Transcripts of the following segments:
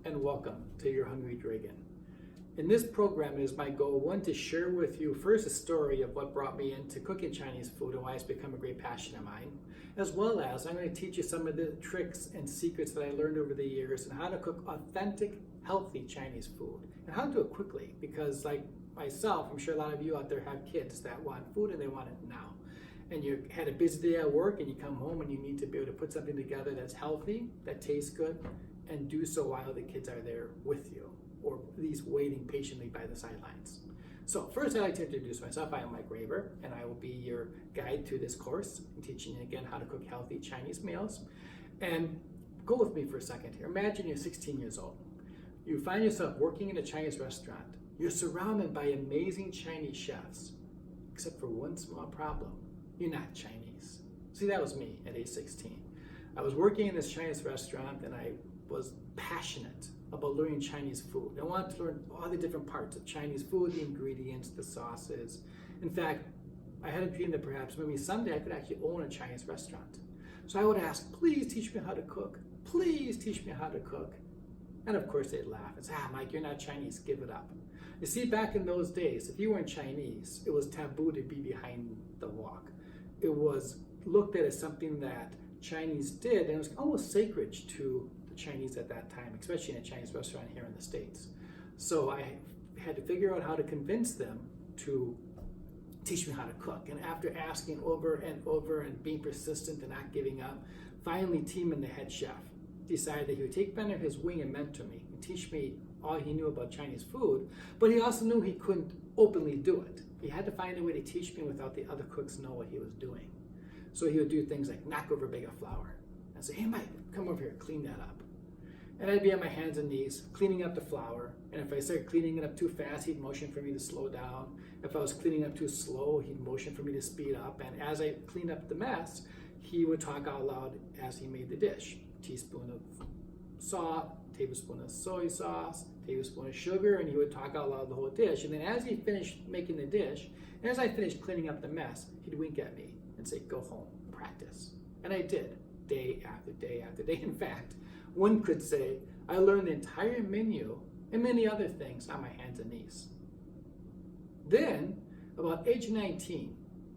and welcome to Your Hungry Dragon. In this program, it is my goal, one, to share with you first a story of what brought me into cooking Chinese food and why it's become a great passion of mine, as well as I'm going to teach you some of the tricks and secrets that I learned over the years and how to cook authentic, healthy Chinese food and how to do it quickly, because like myself, I'm sure a lot of you out there have kids that want food and they want it now. And you had a busy day at work and you come home and you need to be able to put something together that's healthy, that tastes good, and do so while the kids are there with you, or at least waiting patiently by the sidelines. So first, I'd like to introduce myself. I am Mike Raver, and I will be your guide through this course, teaching you again how to cook healthy Chinese meals. And go with me for a second here. Imagine you're 16 years old. You find yourself working in a Chinese restaurant. You're surrounded by amazing Chinese chefs, except for one small problem. You're not Chinese. See, that was me at age 16. I was working in this Chinese restaurant and I was passionate about learning Chinese food. I wanted to learn all the different parts of Chinese food, the ingredients, the sauces. In fact, I had a dream that perhaps maybe someday I could actually own a Chinese restaurant. So I would ask, please teach me how to cook. Please teach me how to cook. And of course they'd laugh and say, Mike, you're not Chinese, give it up. You see, back in those days, if you weren't Chinese, it was taboo to be behind the wok. It was looked at as something that Chinese did, and it was almost sacred to the Chinese at that time, especially in a Chinese restaurant here in the States. So I had to figure out how to convince them to teach me how to cook. And after asking over and over and being persistent and not giving up, finally Tiemann, the head chef, decided that he would take me under his wing and mentor me and teach me all he knew about Chinese food, but he also knew he couldn't openly do it. He had to find a way to teach me without the other cooks know what he was doing. So he would do things like knock over a bag of flour and say, hey Mike, come over here, clean that up. And I'd be on my hands and knees cleaning up the flour, and if I started cleaning it up too fast, he'd motion for me to slow down. If I was cleaning up too slow, he'd motion for me to speed up. And as I cleaned up the mess, he would talk out loud as he made the dish. Teaspoon of salt, tablespoon of soy sauce, tablespoon of sugar, and he would talk out loud the whole dish. And then as he finished making the dish, and as I finished cleaning up the mess, he'd wink at me and say, go home, practice. And I did, day after day after day. In fact, one could say I learned the entire menu and many other things on my hands and knees. Then, about age 19,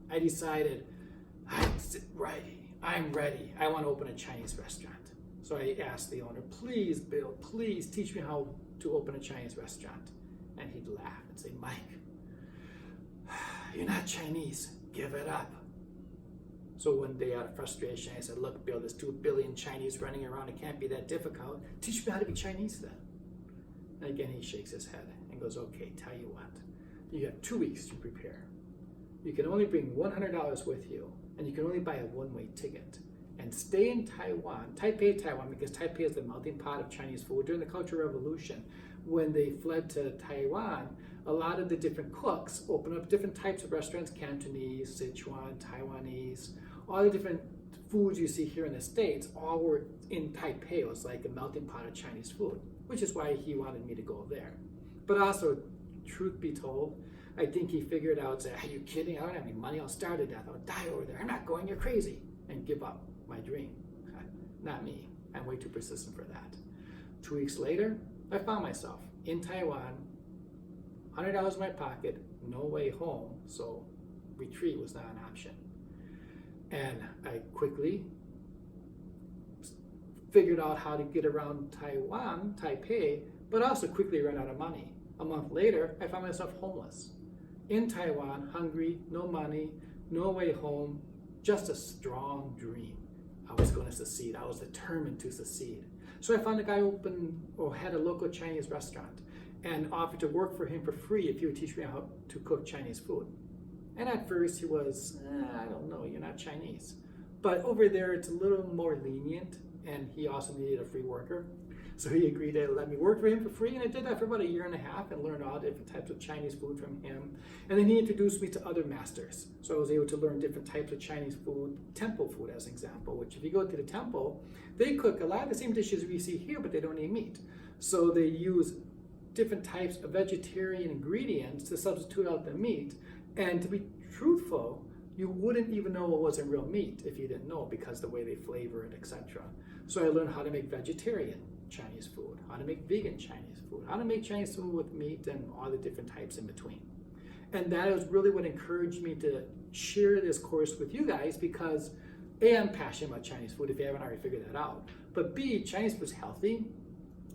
I decided, I'm ready. I want to open a Chinese restaurant. So I asked the owner, please, Bill, please teach me how to open a Chinese restaurant. And he'd laugh and say, Mike, you're not Chinese, give it up. So one day out of frustration, I said, look, Bill, there's 2 billion Chinese running around. It can't be that difficult. Teach me how to be Chinese then. And again, he shakes his head and goes, okay, tell you what, you have 2 weeks to prepare. You can only bring $100 with you, and you can only buy a one-way ticket. And stay in Taiwan, Taipei, Taiwan, because Taipei is the melting pot of Chinese food. During the Cultural Revolution, when they fled to Taiwan, a lot of the different cooks opened up different types of restaurants, Cantonese, Sichuan, Taiwanese, all the different foods you see here in the States, all were in Taipei. It was like a melting pot of Chinese food, which is why he wanted me to go there. But also, truth be told, I think he figured out, say, are you kidding? I don't have any money, I'll starve to death, I'll die over there, I'm not going, you're crazy, and give up my dream. Not me, I'm way too persistent for that. 2 weeks later, I found myself in Taiwan, $100 in my pocket, no way home, so retreat was not an option. And I quickly figured out how to get around Taiwan, Taipei, but also quickly ran out of money. A month later, I found myself homeless. In Taiwan, hungry, no money, no way home, just a strong dream. I was going to succeed. I was determined to succeed. So I found a guy had a local Chinese restaurant and offered to work for him for free if he would teach me how to cook Chinese food. And at first he was, I don't know, you're not Chinese. But over there it's a little more lenient, and he also needed a free worker. So he agreed to let me work for him for free, and I did that for about 1.5 years and learned all different types of Chinese food from him. And then he introduced me to other masters. So I was able to learn different types of Chinese food, temple food as an example, which if you go to the temple, they cook a lot of the same dishes we see here, but they don't eat meat. So they use different types of vegetarian ingredients to substitute out the meat. And to be truthful, you wouldn't even know it wasn't real meat if you didn't know, because the way they flavor it, etc. So I learned how to make vegetarian. Chinese food, how to make vegan Chinese food, how to make Chinese food with meat and all the different types in between. And that is really what encouraged me to share this course with you guys because A, I'm passionate about Chinese food if you haven't already figured that out. But B, Chinese food is healthy.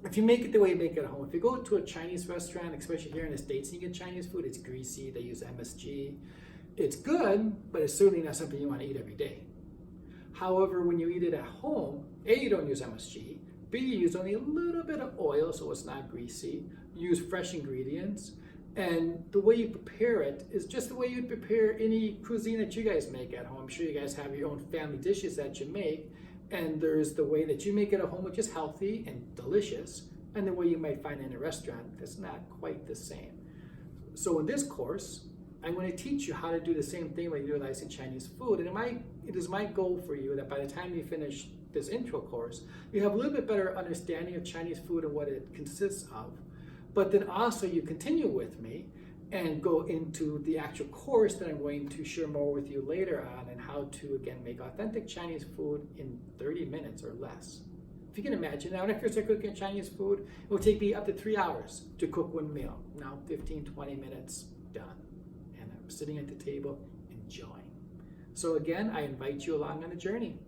If you make it the way you make it at home, if you go to a Chinese restaurant, especially here in the States, and you get Chinese food, it's greasy, they use MSG. It's good, but it's certainly not something you want to eat every day. However, when you eat it at home, A, you don't use MSG, B, you use only a little bit of oil so it's not greasy, you use fresh ingredients, and the way you prepare it is just the way you'd prepare any cuisine that you guys make at home. I'm sure you guys have your own family dishes that you make, and there's the way that you make it at home, which is healthy and delicious, and the way you might find it in a restaurant that's not quite the same. So in this course, I'm going to teach you how to do the same thing when you're utilizing Chinese food. And it is my goal for you that by the time you finish this intro course, you have a little bit better understanding of Chinese food and what it consists of. But then also you continue with me and go into the actual course that I'm going to share more with you later on and how to, again, make authentic Chinese food in 30 minutes or less. If you can imagine, now if you're start cooking Chinese food, it will take me up to 3 hours to cook one meal. Now 15, 20 minutes, done. And I'm sitting at the table enjoying. So again, I invite you along on the journey.